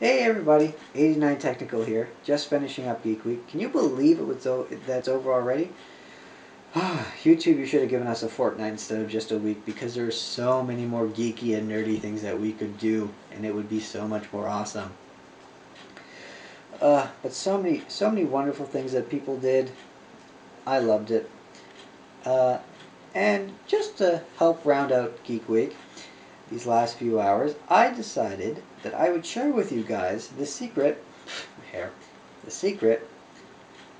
Hey everybody, 89 Technical here, just finishing up Geek Week. Can you believe that's over already? YouTube, you should have given us a fortnight instead of just a week because there are so many more geeky and nerdy things that we could do, and it would be so much more awesome. But so many wonderful things that people did. I loved it. And just to help round out Geek Week, these last few hours, I decided that I would share with you guys the secret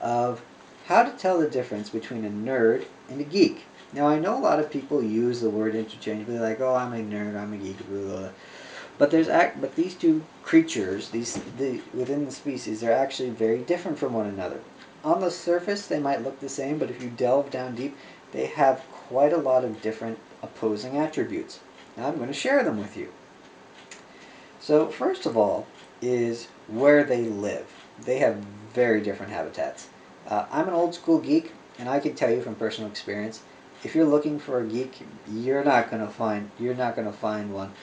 of how to tell the difference between a nerd and a geek. Now, I know a lot of people use the word interchangeably, like, "Oh, I'm a nerd, I'm a geek," blah, blah, blah. But these two creatures, within the species, they're actually very different from one another. On the surface, they might look the same, but if you delve down deep, they have quite a lot of different opposing attributes. Now, I'm going to share them with you. So, first of all, is where they live. They have very different habitats. I'm an old school geek, and I can tell you from personal experience, if you're looking for a geek, you're not going to find one.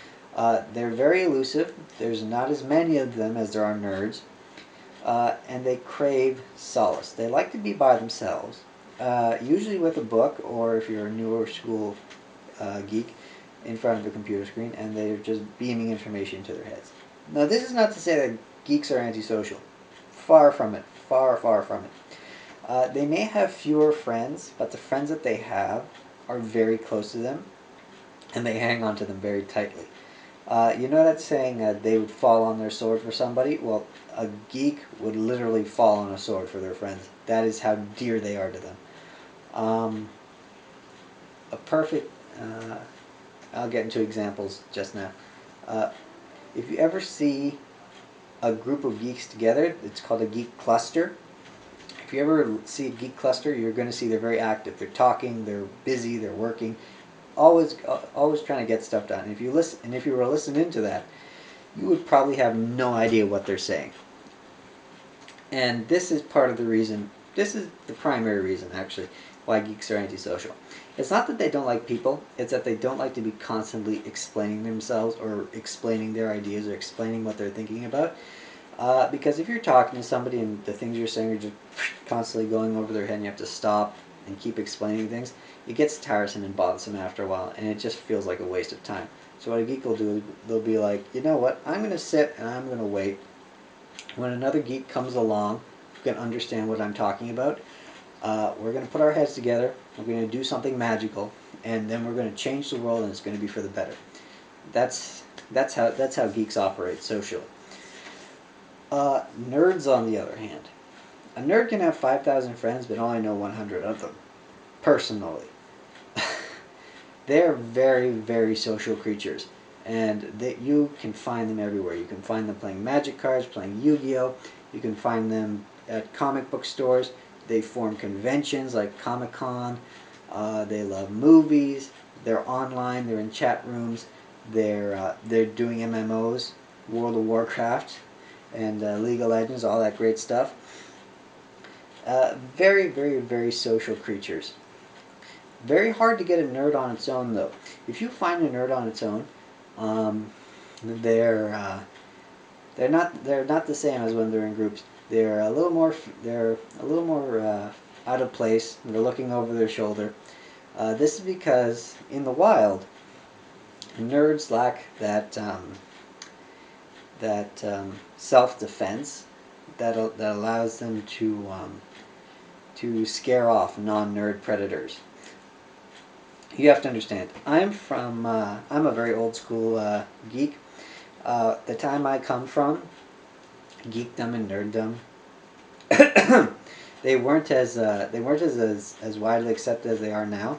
They're very elusive. There's not as many of them as there are nerds, and they crave solace. They like to be by themselves, usually with a book, or if you're a newer school geek, in front of a computer screen, and they're just beaming information into their heads. Now, this is not to say that geeks are antisocial. Far from it. Far, far from it. They may have fewer friends, but the friends that they have are very close to them, and they hang on to them very tightly. You know that saying, they would fall on their sword for somebody? Well, a geek would literally fall on a sword for their friends. That is how dear they are to them. A perfect... I'll get into examples just now. If you ever see a group of geeks together, it's called a geek cluster. If you ever see a geek cluster, you're going to see they're very active. They're talking, they're busy, they're working, always trying to get stuff done. And if you were to listen into that, you would probably have no idea what they're saying. And this is part of the reason. This is the primary reason, actually, why geeks are antisocial. It's not that they don't like people, it's that they don't like to be constantly explaining themselves or explaining their ideas or explaining what they're thinking about. Because if you're talking to somebody and the things you're saying are just constantly going over their head and you have to stop and keep explaining things, it gets tiresome and bothersome after a while, and it just feels like a waste of time. So what a geek will do, they'll be like, you know what, I'm going to sit and I'm going to wait. When another geek comes along who can understand what I'm talking about, we're going to put our heads together, we're going to do something magical, and then we're going to change the world, and it's going to be for the better. That's how geeks operate socially. Nerds, on the other hand. A nerd can have 5,000 friends, but only know 100 of them. Personally. They're very, very social creatures, and you can find them everywhere. You can find them playing Magic cards, playing Yu-Gi-Oh! You can find them at comic book stores. They form conventions like Comic-Con. They love movies. They're online. They're in chat rooms. They're doing MMOs, World of Warcraft, and League of Legends, all that great stuff. Very, very, very social creatures. Very hard to get a nerd on its own, though. If you find a nerd on its own, they're not the same as when they're in groups. They're a little more out of place. They're looking over their shoulder. This is because in the wild, nerds lack that self-defense that allows them to scare off non-nerd predators. You have to understand, I'm a very old school geek. The time I come from, geekdom and nerddom, they weren't as widely accepted as they are now.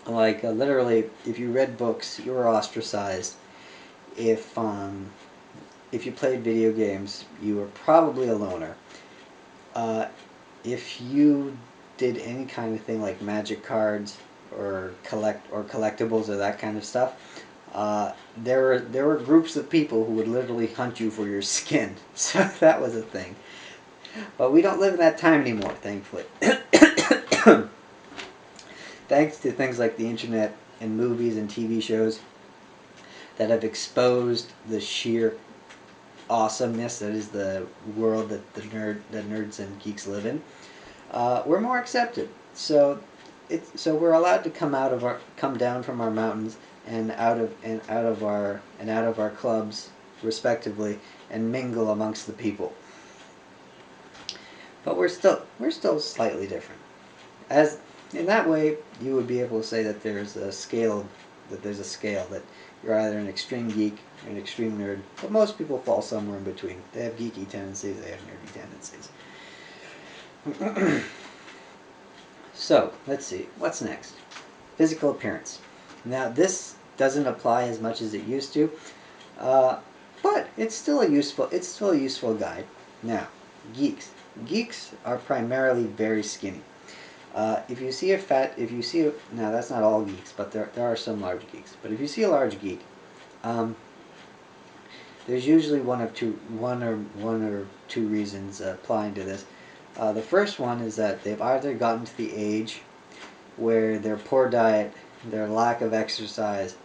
Like literally, if you read books, you were ostracized. If you played video games, you were probably a loner. If you did any kind of thing like magic cards or collectibles or that kind of stuff, there were groups of people who would literally hunt you for your skin. So that was a thing. But we don't live in that time anymore, thankfully. Thanks to things like the internet and movies and TV shows that have exposed the sheer awesomeness that is the world that that nerds and geeks live in, we're more accepted. So we're allowed to come down from our mountains and out of our clubs respectively and mingle amongst the people. But we're still slightly different. As in that way, you would be able to say that there's a scale that you're either an extreme geek or an extreme nerd. But most people fall somewhere in between. They have geeky tendencies. They have nerdy tendencies. So let's see. What's next? Physical appearance. Now this doesn't apply as much as it used to, but it's still a useful guide. Now, geeks. Geeks are primarily very skinny. Now that's not all geeks, but there are some large geeks. But if you see a large geek, um, there's usually one or two reasons applying to this. The first one is that they've either gotten to the age where their poor diet, their lack of exercise,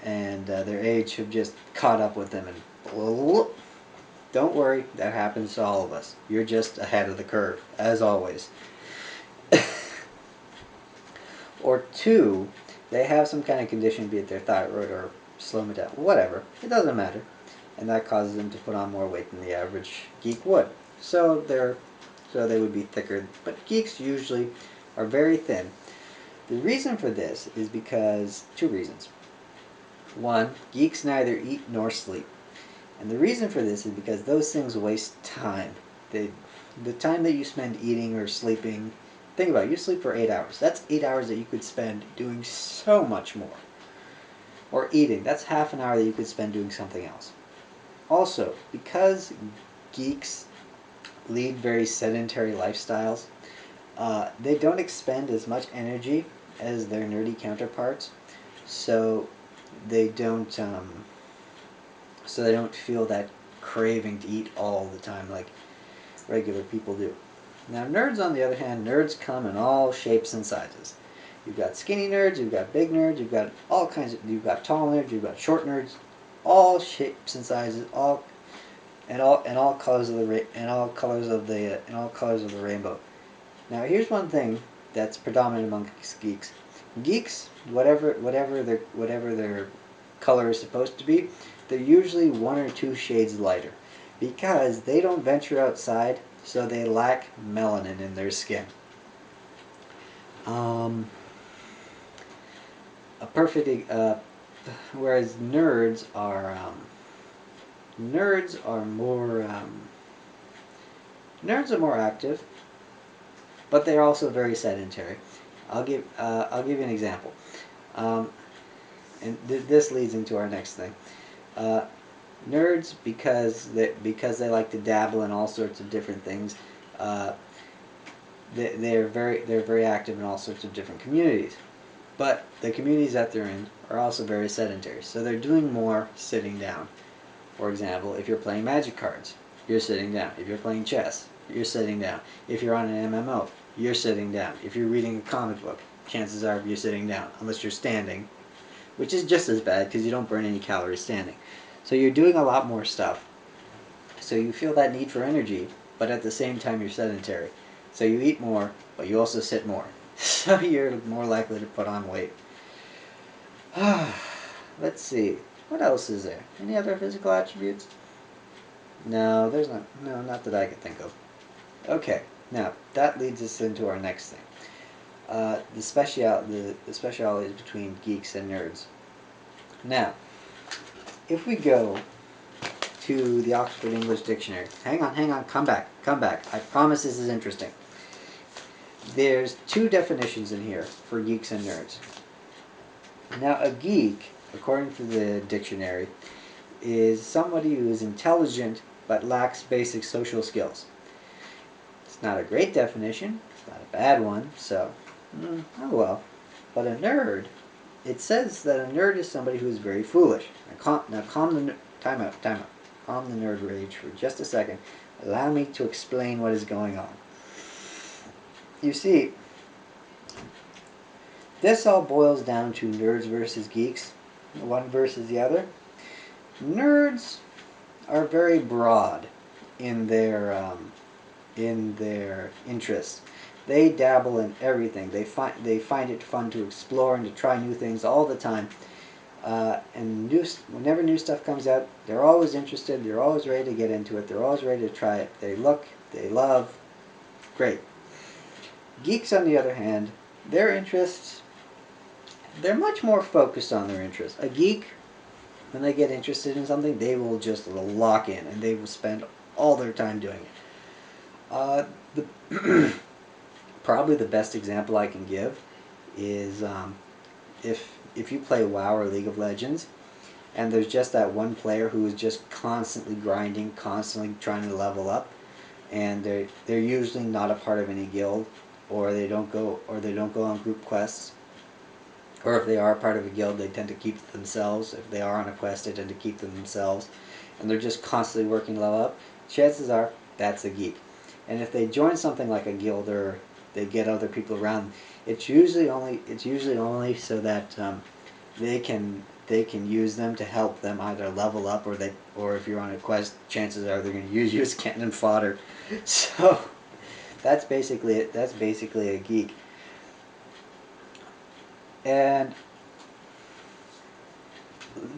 and their age have just caught up with them. And don't worry, that happens to all of us. You're just ahead of the curve, as always. Or two, they have some kind of condition, be it their thyroid or slow metabolism, whatever. It doesn't matter, and that causes them to put on more weight than the average geek would. So they would be thicker. But geeks usually are very thin. The reason for this is because two reasons. One, geeks neither eat nor sleep, and the reason for this is because those things waste time. The time that you spend eating or sleeping. Think about it, you sleep for 8 hours. That's 8 hours that you could spend doing so much more. Or eating, that's half an hour that you could spend doing something else. Also, because geeks lead very sedentary lifestyles, they don't expend as much energy as their nerdy counterparts, so they don't feel that craving to eat all the time like regular people do. Now nerds, on the other hand, nerds come in all shapes and sizes. You've got skinny nerds, you've got big nerds, you've got you've got tall nerds, you've got short nerds, all shapes and sizes, all colors of the rainbow. Now here's one thing that's predominant among geeks. Geeks, whatever their color is supposed to be, they're usually one or two shades lighter, because they don't venture outside, so they lack melanin in their skin. Whereas nerds are more active, but they're also very sedentary. I'll give you an example, and this leads into our next thing. Nerds, because they like to dabble in all sorts of different things, they're very active in all sorts of different communities. But the communities that they're in are also very sedentary, so they're doing more sitting down. For example, if you're playing Magic cards, you're sitting down. If you're playing chess, you're sitting down. If you're on an MMO, you're sitting down. If you're reading a comic book, chances are you're sitting down, unless you're standing, which is just as bad because you don't burn any calories standing. So you're doing a lot more stuff. So you feel that need for energy, but at the same time you're sedentary. So you eat more, but you also sit more. So you're more likely to put on weight. Let's see. What else is there? Any other physical attributes? No, there's not. No, not that I can think of. Okay, now that leads us into our next thing. The specialities between geeks and nerds. Now, if we go to the Oxford English Dictionary. Hang on, come back. I promise this is interesting. There's two definitions in here for geeks and nerds. Now, a geek, according to the dictionary, is somebody who is intelligent but lacks basic social skills. It's not a great definition, it's not a bad one, so, oh well. But a nerd, it says that a nerd is somebody who is very foolish. Now calm the nerd rage for just a second. Allow me to explain what is going on. You see, this all boils down to nerds versus geeks, one versus the other. Nerds are very broad in their interests. They dabble in everything. They find it fun to explore and to try new things all the time. And whenever new stuff comes out, they're always interested. They're always ready to get into it. They're always ready to try it. They look, they love. Great. Geeks, on the other hand, their interests, they're much more focused on their interests. A geek, when they get interested in something, they will just lock in and they will spend all their time doing it. The probably the best example I can give is if you play WoW or League of Legends, and there's just that one player who is just constantly grinding, constantly trying to level up, and they're usually not a part of any guild, or they don't go on group quests, or if they are a part of a guild, they tend to keep it themselves. If they are on a quest, they tend to keep them themselves, and they're just constantly working to level up. Chances are that's a geek. And if they join something like a guild or they get other people around, it's usually only so that they can use them to help them either level up, or if you're on a quest, chances are they're going to use you as cannon fodder. So that's basically it. That's basically a geek. And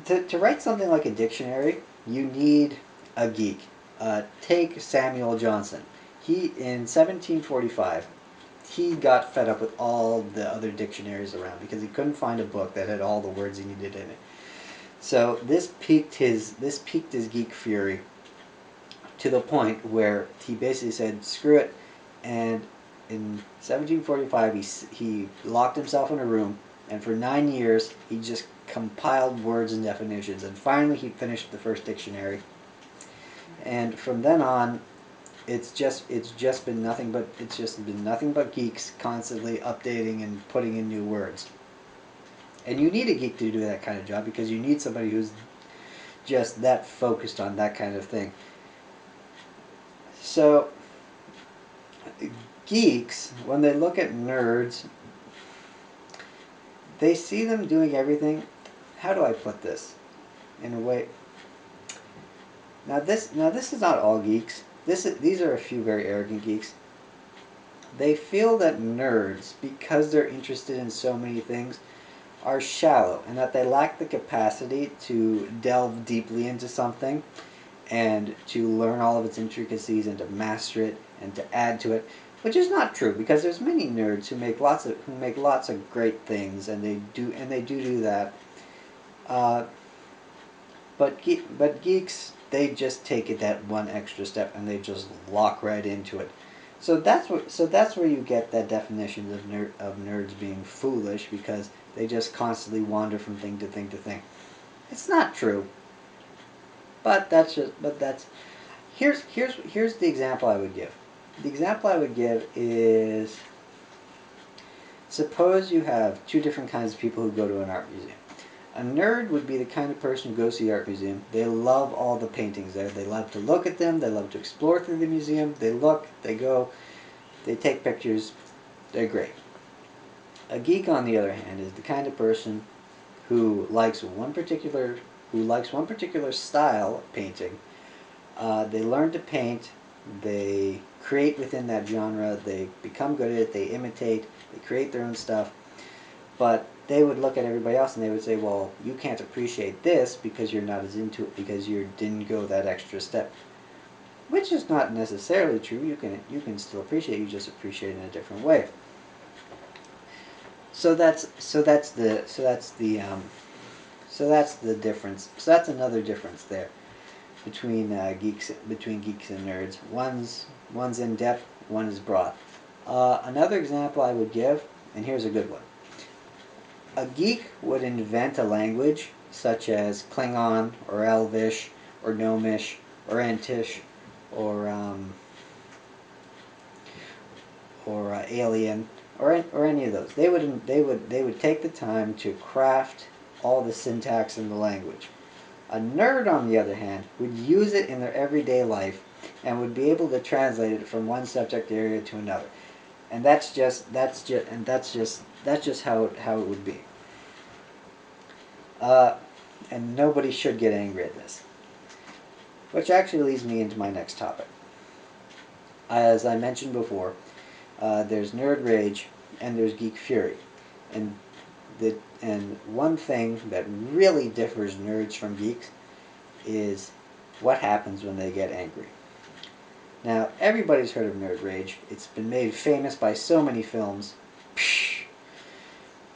to write something like a dictionary, you need a geek. Take Samuel Johnson. In 1745, he got fed up with all the other dictionaries around because he couldn't find a book that had all the words he needed in it. So this piqued his geek fury to the point where he basically said, "Screw it," and in 1745 he locked himself in a room, and for 9 years he just compiled words and definitions, and finally he finished the first dictionary. And from then on, it's just been nothing but geeks constantly updating and putting in new words. And you need a geek to do that kind of job because you need somebody who's just that focused on that kind of thing. So geeks, when they look at nerds, they see them doing everything. How do I put this in a way? Now this is not all geeks. These are a few very arrogant geeks. They feel that nerds, because they're interested in so many things, are shallow, and that they lack the capacity to delve deeply into something and to learn all of its intricacies and to master it and to add to it, which is not true because there's many nerds who make lots of great things, and they do that. Uh, but geeks, they just take it that one extra step and they just lock right into it. So that's where you get that definition of nerds being foolish, because they just constantly wander from thing to thing to thing. It's not true. But that's here's the example I would give. The example I would give is, suppose you have two different kinds of people who go to an art museum. A nerd would be the kind of person who goes to the art museum. They love all the paintings there. They love to look at them. They love to explore through the museum. They look, they go, they take pictures. They're great. A geek, on the other hand, is the kind of person who likes one particular style of painting. They learn to paint. They create within that genre. They become good at it. They imitate. They create their own stuff. But they would look at everybody else and they would say, well, you can't appreciate this because you're not as into it, because you didn't go that extra step. Which is not necessarily true. You can still appreciate, you just appreciate it in a different way. So that's the difference. So that's another difference there between geeks and nerds. One's in depth, one is broad. Another example I would give, and here's a good one. A geek would invent a language such as Klingon or Elvish or Gnomish or Entish or Alien or any of those. They would take the time to craft all the syntax in the language. A nerd, on the other hand, would use it in their everyday life and would be able to translate it from one subject area to another. And that's just how it would be. And nobody should get angry at this. Which actually leads me into my next topic. As I mentioned before, there's nerd rage and there's geek fury, and and one thing that really differs nerds from geeks is what happens when they get angry. Now, everybody's heard of nerd rage. It's been made famous by so many films.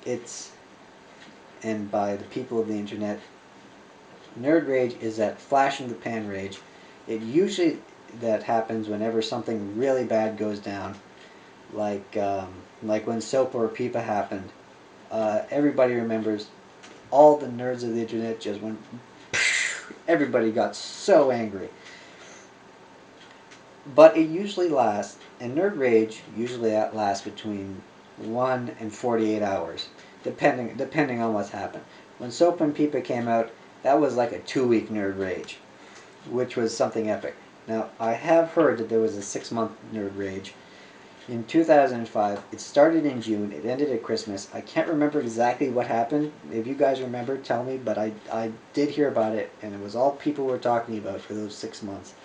It's and by the people of the internet. Nerd rage is that flash in the pan rage. It usually that happens whenever something really bad goes down, like when Soap or Pipa happened. Everybody remembers. All the nerds of the internet just went. Everybody got so angry. But it usually lasts, and nerd rage usually lasts between 1 and 48 hours, depending on what's happened. When Soap and Pipa came out, that was like a 2-week nerd rage, which was something epic. Now, I have heard that there was a 6-month nerd rage. In 2005, it started in June, it ended at Christmas. I can't remember exactly what happened. If you guys remember, tell me, but I did hear about it, and it was all people were talking about for those 6 months.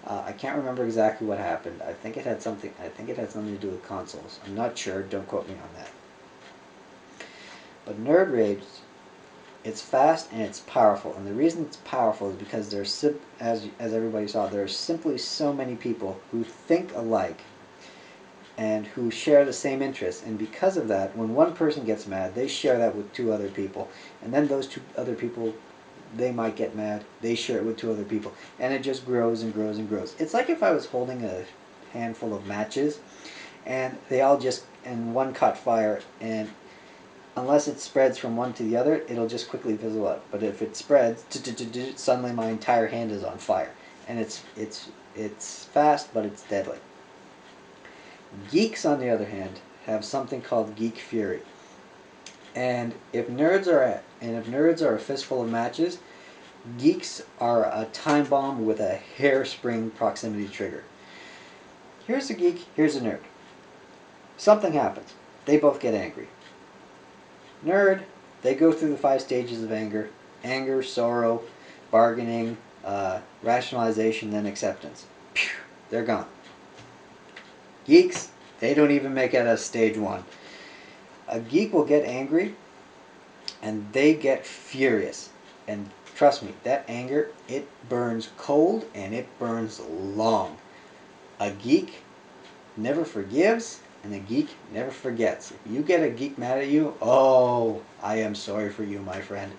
I can't remember exactly what happened. I think it had something to do with consoles. I'm not sure. Don't quote me on that. But nerd rage, it's fast and it's powerful. And the reason it's powerful is because there's, as everybody saw, there are simply so many people who think alike and who share the same interests. And because of that, when one person gets mad, they share that with 2 other people. And then those 2 other people, they might get mad, they share it with 2 other people, and it just grows and grows and grows. It's like if I was holding a handful of matches, and one caught fire, and unless it spreads from one to the other, it'll just quickly fizzle out. But if it spreads, suddenly my entire hand is on fire, and it's fast, but it's deadly. Geeks, on the other hand, have something called geek fury. And if nerds are a fistful of matches, geeks are a time bomb with a hairspring proximity trigger. Here's a geek, here's a nerd. Something happens. They both get angry. Nerd, they go through the 5 stages of anger. Anger, sorrow, bargaining, rationalization, then acceptance. Pew, they're gone. Geeks, they don't even make it out of stage 1. A geek will get angry, and they get furious. And trust me, that anger, it burns cold and it burns long. A geek never forgives, and a geek never forgets. If you get a geek mad at you, oh, I am sorry for you, my friend.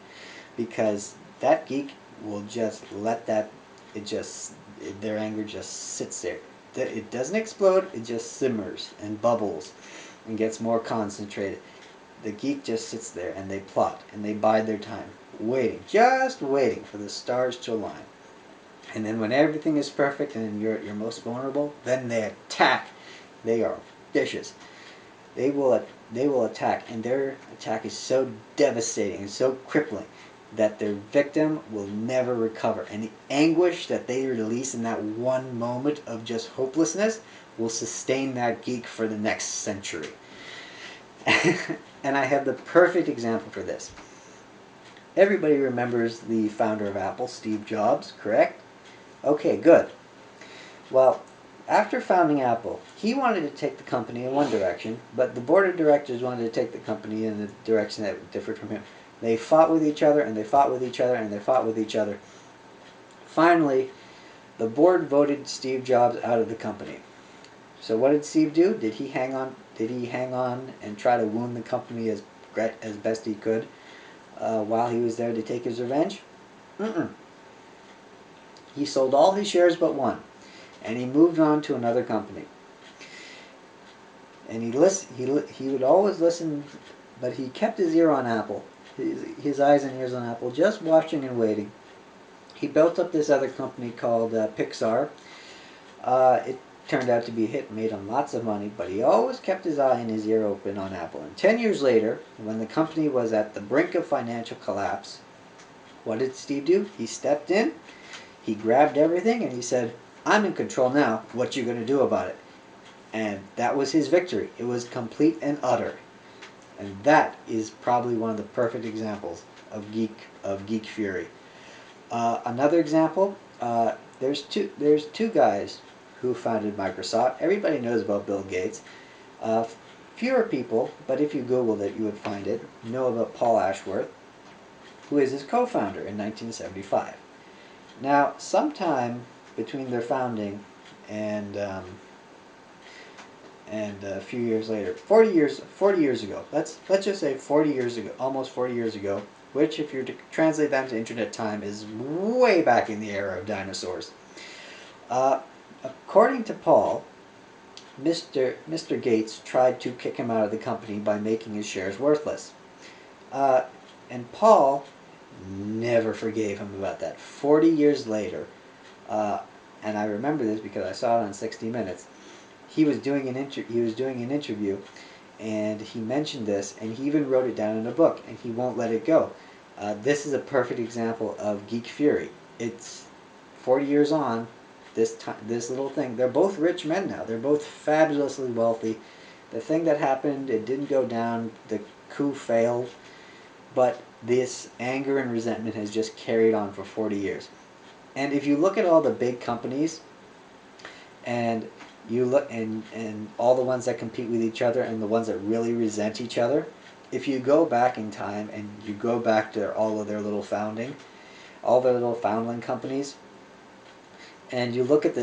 Because that geek will just let their anger just sits there. It doesn't explode, it just simmers and bubbles and gets more concentrated. The geek just sits there and they plot and they bide their time, just waiting for the stars to align. And then when everything is perfect and you're most vulnerable, then they attack. They are vicious. They will attack, and their attack is so devastating and so crippling that their victim will never recover. And the anguish that they release in that one moment of just hopelessness will sustain that geek for the next century. And I have the perfect example for this. Everybody remembers the founder of Apple, Steve Jobs, correct? Okay, good. Well, after founding Apple, he wanted to take the company in one direction, but the board of directors wanted to take the company in a direction that differed from him. They fought with each other, and they fought with each other, and they fought with each other. Finally, the board voted Steve Jobs out of the company. So what did Steve do? Did he hang on? Did he hang on and try to wound the company as best he could while he was there to take his revenge? Mm-mm. He sold all his shares but one, and he moved on to another company. And he would always listen, but he kept his ear on Apple, his eyes and ears on Apple, just watching and waiting. He built up this other company called Pixar. It turned out to be a hit, made him lots of money, but he always kept his eye and his ear open on Apple. And 10 years later, when the company was at the brink of financial collapse, what did Steve do? He stepped in, he grabbed everything, and he said, I'm in control now, what you going to do about it? And that was his victory. It was complete and utter. And that is probably one of the perfect examples of geek fury. Another example, there's two guys who founded Microsoft. Everybody knows about Bill Gates. Uh, Fewer people, but if you Googled it, you would find it, know about Paul Ashworth, who is his co-founder in 1975. Now, sometime between their founding and a few years later, 40 years ago. Let's just say 40 years ago, almost 40 years ago, which, if you're to translate that to internet time, is way back in the era of dinosaurs. Uh, According to Paul, Mr. Gates tried to kick him out of the company by making his shares worthless. Uh, and Paul never forgave him about that. 40 years later, and I remember this because I saw it on 60 Minutes. He was doing an interview, and he mentioned this, and he even wrote it down in a book, and he won't let it go. This is a perfect example of geek fury. It's 40 years on. This little thing. They're both rich men now. They're both fabulously wealthy. The thing that happened, it didn't go down. The coup failed, but this anger and resentment has just carried on for 40 years. And if you look at all the big companies, and you look and all the ones that compete with each other and the ones that really resent each other, if you go back in time and you go back to all their little foundling companies, and you look at the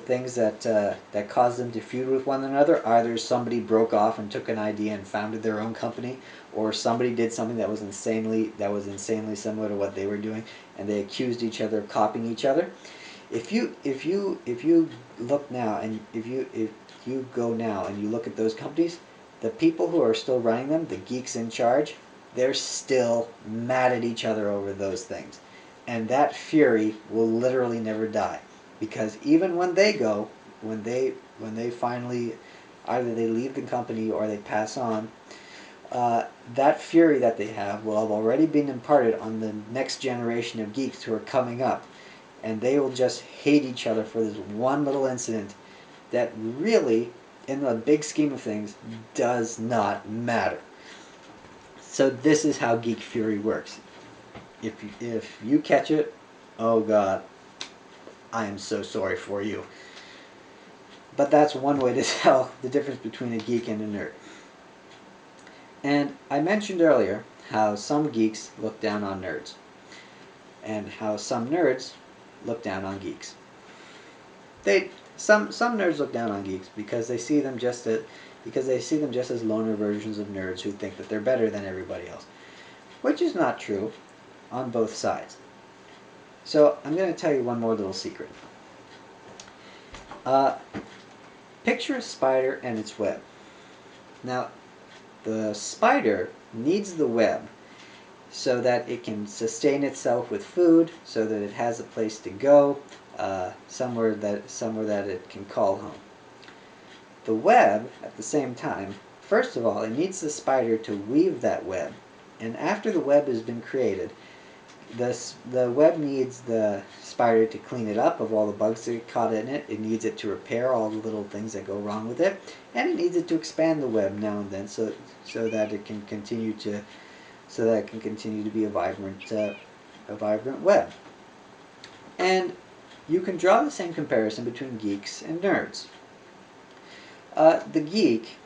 things that caused them to feud with one another. Either somebody broke off and took an idea and founded their own company, or somebody did something that was insanely similar to what they were doing, and they accused each other of copying each other. If you look now, and if you go now and you look at those companies, the people who are still running them, the geeks in charge, they're still mad at each other over those things, and that fury will literally never die, because even when they go, when they finally either they leave the company or they pass on, that fury that they have will have already been imparted on the next generation of geeks who are coming up, and they will just hate each other for this one little incident that really, in the big scheme of things, does not matter. So this is how geek fury works. If you catch it, oh God, I am so sorry for you. But that's one way to tell the difference between a geek and a nerd. And I mentioned earlier how some geeks look down on nerds, and how some nerds look down on geeks. Some nerds look down on geeks because they see them just as loner versions of nerds who think that they're better than everybody else, which is not true on both sides. So I'm going to tell you one more little secret. Picture a spider and its web. Now, the spider needs the web so that it can sustain itself with food, so that it has a place to go, somewhere that it can call home. The web, at the same time, first of all, it needs the spider to weave that web, and after the web has been created, the web needs the spider to clean it up of all the bugs that get caught in it. It needs it to repair all the little things that go wrong with it, and it needs it to expand the web now and then, so that it can continue to be a vibrant web. And you can draw the same comparison between geeks and nerds. The geek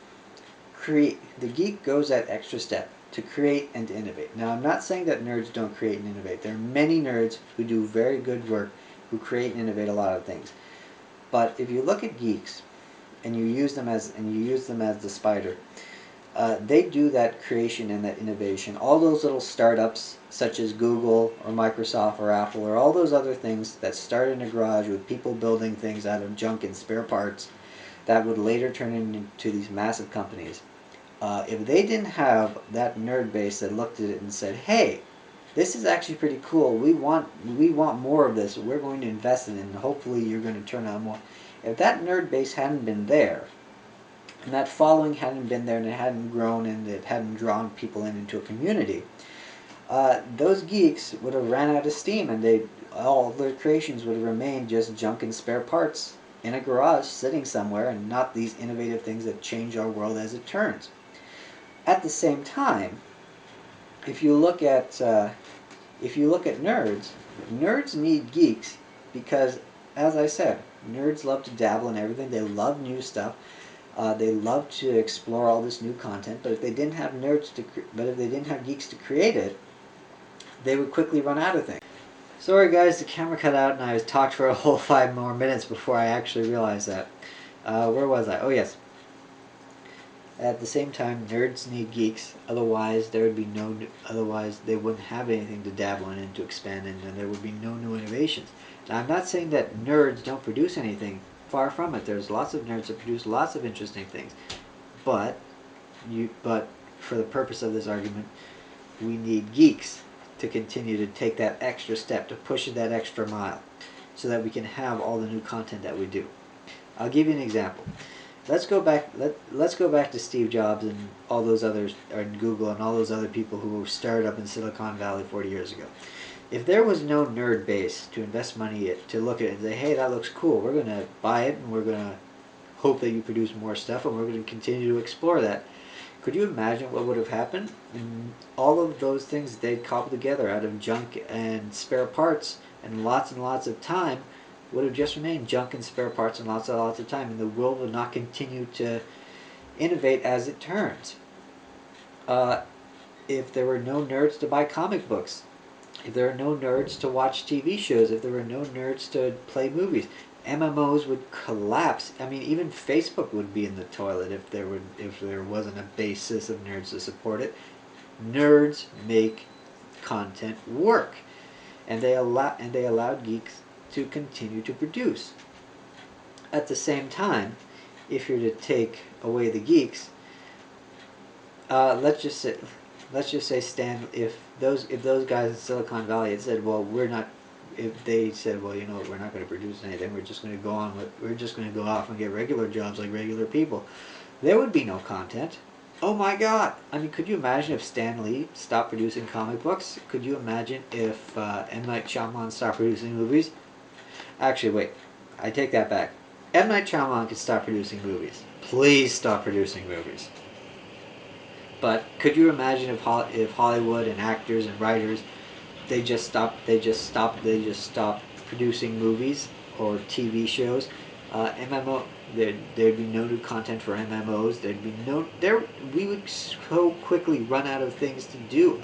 goes that extra step to create and to innovate. Now, I'm not saying that nerds don't create and innovate. There are many nerds who do very good work, who create and innovate a lot of things. But if you look at geeks and you use them as the spider, they do that creation and that innovation. All those little startups, such as Google or Microsoft or Apple, or all those other things that start in a garage with people building things out of junk and spare parts that would later turn into these massive companies. If they didn't have that nerd base that looked at it and said, "Hey, this is actually pretty cool. We want more of this. We're going to invest in it, and hopefully you're going to turn out more." If that nerd base hadn't been there, and that following hadn't been there, and it hadn't grown, and it hadn't drawn people into a community, those geeks would have ran out of steam, and all their creations would have remained just junk and spare parts in a garage sitting somewhere, and not these innovative things that change our world as it turns. At the same time, if you look at nerds need geeks, because as I said, nerds love to dabble in everything. They love new stuff. They love to explore all this new content. But if they didn't have geeks to create it, they would quickly run out of things. Sorry guys, the camera cut out and I talked for a whole 5 more minutes before I actually realized that. Where was I? Oh yes. At the same time, nerds need geeks. Otherwise, there would be no. Otherwise, they wouldn't have anything to dabble in and to expand in, and there would be no new innovations. Now, I'm not saying that nerds don't produce anything. Far from it. There's lots of nerds that produce lots of interesting things. But but for the purpose of this argument, we need geeks to continue to take that extra step, to push it that extra mile, so that we can have all the new content that we do. I'll give you an example. Let's go back. Let's go back to Steve Jobs and all those others, or Google and all those other people who started up in Silicon Valley 40 years ago. If there was no nerd base to invest money in, to look at it and say, "Hey, that looks cool. We're going to buy it, and we're going to hope that you produce more stuff, and we're going to continue to explore that." Could you imagine what would have happened? And all of those things they'd cobbled together out of junk and spare parts and lots of time would have just remained junk and spare parts and lots of time, and the world would not continue to innovate as it turns. If there were no nerds to buy comic books, if there were no nerds to watch TV shows, if there were no nerds to play movies, MMOs would collapse. I mean, even Facebook would be in the toilet if there wasn't a basis of nerds to support it. Nerds make content work, and they allowed geeks to continue to produce. At the same time, if you're to take away the geeks, let's just say if those guys in Silicon Valley had said, well, if they said, well, you know, we're not going to produce anything, we're just going to go off and get regular jobs like regular people, there would be no content. Oh my God! I mean, could you imagine if Stan Lee stopped producing comic books? Could you imagine if M. Night Shyamalan stopped producing movies? Actually, wait. I take that back. M. Night Shyamalan could stop producing movies. Please stop producing movies. But could you imagine if Hollywood and actors and writers they just stopped producing movies or TV shows? MMO there'd be no new content for MMOs. We would so quickly run out of things to do.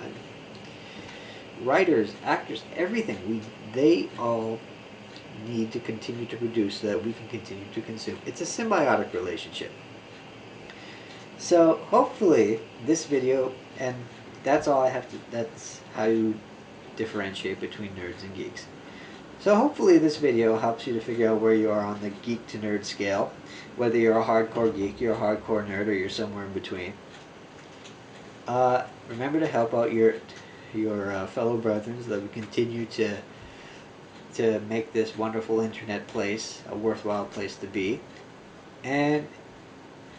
Writers, actors, everything. They all need to continue to produce so that we can continue to consume. It's a symbiotic relationship. So hopefully this video, and that's all I have to, that's how you differentiate between nerds and geeks. So hopefully this video helps you to figure out where you are on the geek to nerd scale, whether you're a hardcore geek, you're a hardcore nerd, or you're somewhere in between. Remember to help out your fellow brethren so that we continue to make this wonderful internet place a worthwhile place to be. And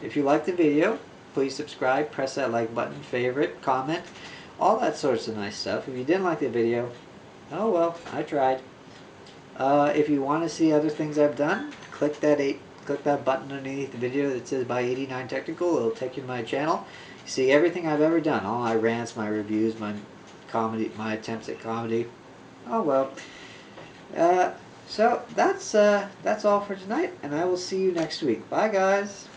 if you liked the video, please subscribe, press that like button, favorite, comment, all that sorts of nice stuff. If you didn't like the video, oh well, I tried. If you want to see other things I've done, click that button underneath the video that says by 89 Technical. It'll take you to my channel. See everything I've ever done, all my rants, my reviews, my comedy, my attempts at comedy. Oh well. So that's all for tonight, and I will see you next week. Bye guys.